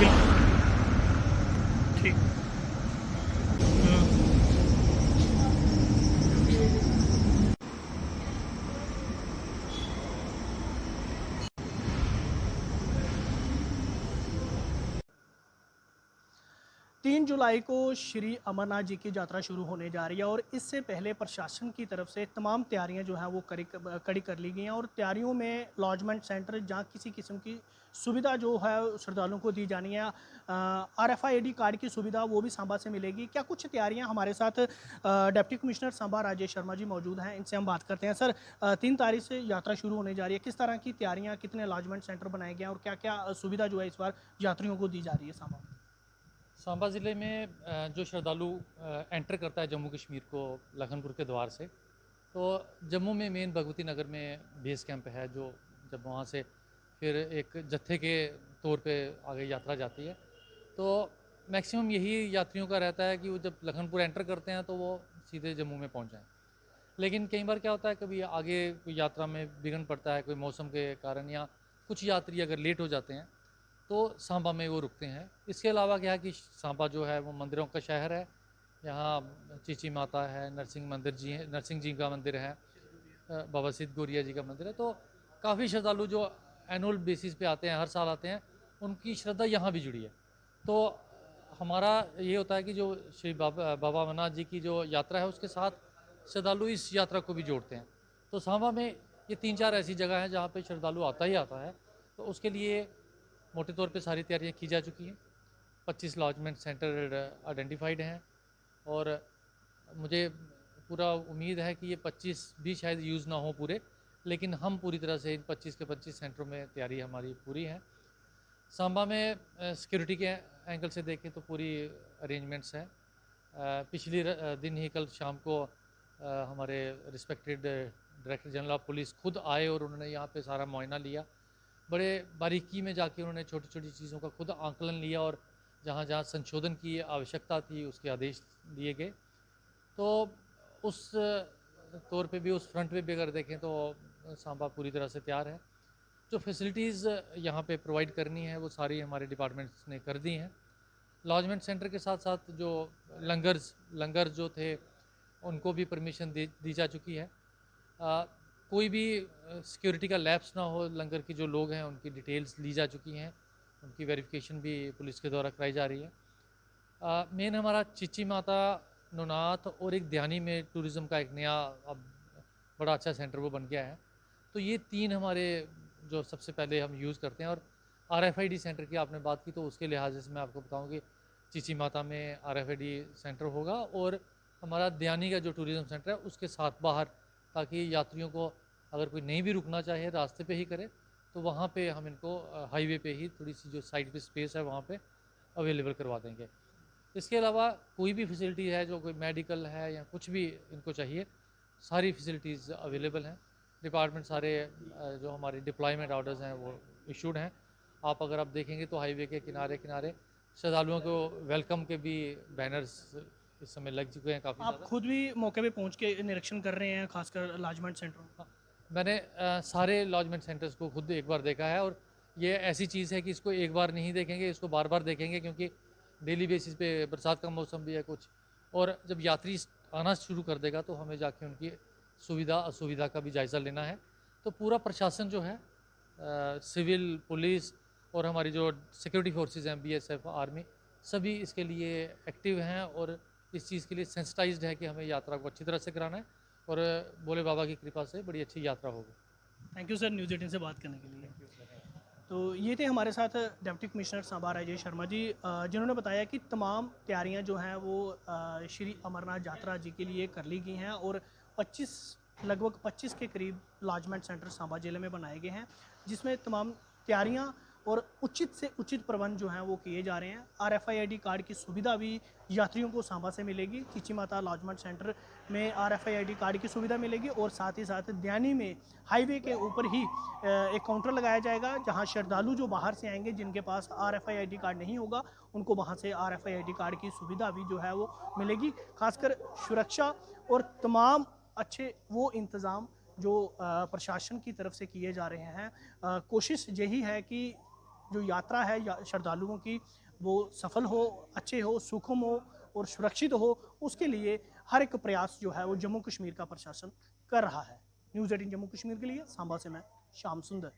बिल्कुल, ठीक। हुँ। 3 जुलाई को श्री अमरनाथ जी की यात्रा शुरू होने जा रही है और इससे पहले प्रशासन की तरफ से तमाम तैयारियां जो हैं वो कड़ी कर ली गई हैं और तैयारियों में लॉजमेंट सेंटर जहां किसी किस्म की सुविधा जो है श्रद्धालुओं को दी जानी है, RFID कार्ड की सुविधा वो भी सांबा से मिलेगी। क्या कुछ तैयारियां हमारे साथ डिप्टी कमिश्नर सांबा राजेश शर्मा जी मौजूद हैं, इनसे हम बात करते हैं। सर, 3 तारीख से यात्रा शुरू होने जा रही है, किस तरह की तैयारियाँ, कितने लॉजमेंट सेंटर बनाए गए हैं और क्या क्या सुविधा जो है इस बार यात्रियों को दी जा रही है सांबा में? सांबा ज़िले में जो श्रद्धालु एंटर करता है जम्मू कश्मीर को लखनपुर के द्वार से, तो जम्मू में मेन भगवती नगर में बेस कैंप है, जो जब वहाँ से फिर एक जत्थे के तौर पे आगे यात्रा जाती है। तो मैक्सिमम यही यात्रियों का रहता है कि वो जब लखनपुर एंटर करते हैं तो वो सीधे जम्मू में पहुँच जाएँ। लेकिन कई बार क्या होता है, कभी आगे कोई यात्रा में विघ्न पड़ता है, कोई मौसम के कारण, या कुछ यात्री अगर लेट हो जाते हैं तो सांबा में वो रुकते हैं। इसके अलावा क्या है कि सांबा जो है वो मंदिरों का शहर है। यहाँ चीची माता है, नरसिंह मंदिर जी है, नरसिंह जी का मंदिर है, बाबा सिद्ध गौरिया जी का मंदिर है। तो काफ़ी श्रद्धालु जो एनुअल बेसिस पे आते हैं, हर साल आते हैं, उनकी श्रद्धा यहाँ भी जुड़ी है। तो हमारा ये होता है कि जो श्री बाबा बाबा अमरनाथ जी की जो यात्रा है उसके साथ श्रद्धालु इस यात्रा को भी जोड़ते हैं। तो सांबा में ये 3-4 ऐसी जगह हैं जहाँ पे श्रद्धालु आता ही आता है। तो उसके लिए मोटे तौर पे सारी तैयारियां की जा चुकी हैं। 25 लॉजमेंट सेंटर आइडेंटिफाइड हैं और मुझे पूरा उम्मीद है कि ये 25 भी शायद यूज़ ना हो पूरे, लेकिन हम पूरी तरह से इन 25 के 25 सेंटरों में तैयारी हमारी पूरी है। सांबा में सिक्योरिटी के एंगल से देखें तो पूरी अरेंजमेंट्स हैं। पिछली दिन ही कल शाम को हमारे respected director general of police खुद आए और उन्होंने यहाँ पे सारा मुआयना लिया। बड़े बारीकी में जाके उन्होंने छोटी छोटी चीज़ों का खुद आंकलन लिया और जहाँ जहाँ संशोधन की आवश्यकता थी उसके आदेश दिए गए। तो उस तौर पे भी, उस फ्रंट पे भी अगर देखें तो सांबा पूरी तरह से तैयार है। जो फैसिलिटीज़ यहाँ पे प्रोवाइड करनी है वो सारी हमारे डिपार्टमेंट्स ने कर दी हैं। लॉजमेंट सेंटर के साथ साथ जो लंगर जो थे उनको भी परमिशन दी जा चुकी है। कोई भी सिक्योरिटी का लैप्स ना हो, लंगर के जो लोग हैं उनकी डिटेल्स ली जा चुकी हैं, उनकी वेरिफिकेशन भी पुलिस के द्वारा कराई जा रही है। मेन हमारा चिची माता, नौनाथ और एक ध्यानी में टूरिज़्म का एक नया अब बड़ा अच्छा सेंटर वो बन गया है। तो ये 3 हमारे जो सबसे पहले हम यूज़ करते हैं। और RFID सेंटर की आपने बात की, तो उसके लिहाज से मैं आपको बताऊँ कि चिची माता में RFID सेंटर होगा और हमारा ध्यानी का जो टूरिज़्म सेंटर है उसके साथ बाहर, ताकि यात्रियों को अगर कोई नहीं भी रुकना चाहे रास्ते पे ही करे, तो वहाँ पे हम इनको हाईवे पे ही थोड़ी सी जो साइड पे स्पेस है वहाँ पे अवेलेबल करवा देंगे। इसके अलावा कोई भी फैसिलिटी है, जो कोई मेडिकल है या कुछ भी इनको चाहिए, सारी फैसिलिटीज़ अवेलेबल हैं। डिपार्टमेंट सारे जो हमारे डिप्लॉयमेंट ऑर्डर्स हैं वो इशूड हैं। आप अगर आप देखेंगे तो हाईवे के किनारे किनारे श्रद्धालुओं को वेलकम के भी बैनर्स इस समय लग चुके हैं काफ़ी आप ज़्यादा। खुद भी मौके पे पहुंच के निरीक्षण कर रहे हैं, खासकर लॉजमेंट सेंटरों में? हाँ, मैंने सारे लॉजमेंट सेंटर्स को खुद एक बार देखा है। और ये ऐसी चीज़ है कि इसको एक बार नहीं देखेंगे, इसको बार बार देखेंगे, क्योंकि डेली बेसिस पे बरसात का मौसम भी है कुछ, और जब यात्री आना शुरू कर देगा तो हमें जाके उनकी सुविधा असुविधा का भी जायज़ा लेना है। तो पूरा प्रशासन जो है, सिविल, पुलिस और हमारी जो सिक्योरिटी फोर्सेस हैं, BSF, आर्मी, सभी इसके लिए एक्टिव हैं और इस चीज़ के लिए सेंसिटाइज्ड है कि हमें यात्रा को अच्छी तरह से कराना है और भोले बाबा की कृपा से बड़ी अच्छी यात्रा होगी। थैंक यू सर, न्यूज़ 18 से बात करने के लिए। Thank you. तो ये थे हमारे साथ डिप्टी कमिश्नर सांबा राजेश शर्मा जी, जिन्होंने बताया कि तमाम तैयारियां जो हैं वो श्री अमरनाथ यात्रा जी के लिए कर ली गई हैं और 25 लगभग 25 के करीब लॉजमेंट सेंटर सांबा जिले में बनाए गए हैं, जिसमें तमाम तैयारियां और उचित से उचित प्रबंध जो हैं वो किए जा रहे हैं। RFID कार्ड की सुविधा भी यात्रियों को सांबा से मिलेगी। चीची माता लॉजमेंट सेंटर में RFID कार्ड की सुविधा मिलेगी और साथ ही साथ ध्यानी में हाईवे के ऊपर ही एक काउंटर लगाया जाएगा, जहां श्रद्धालु जो बाहर से आएंगे जिनके पास RFID कार्ड नहीं होगा उनको वहां से RFID कार्ड की सुविधा भी जो है वो मिलेगी। खासकर सुरक्षा और तमाम अच्छे वो इंतज़ाम जो प्रशासन की तरफ से किए जा रहे हैं। कोशिश यही है कि जो यात्रा है श्रद्धालुओं की वो सफल हो, अच्छे हो, सुखम हो और सुरक्षित हो, उसके लिए हर एक प्रयास जो है वो जम्मू कश्मीर का प्रशासन कर रहा है। न्यूज़ 18 जम्मू कश्मीर के लिए सांबा से मैं श्याम सुंदर।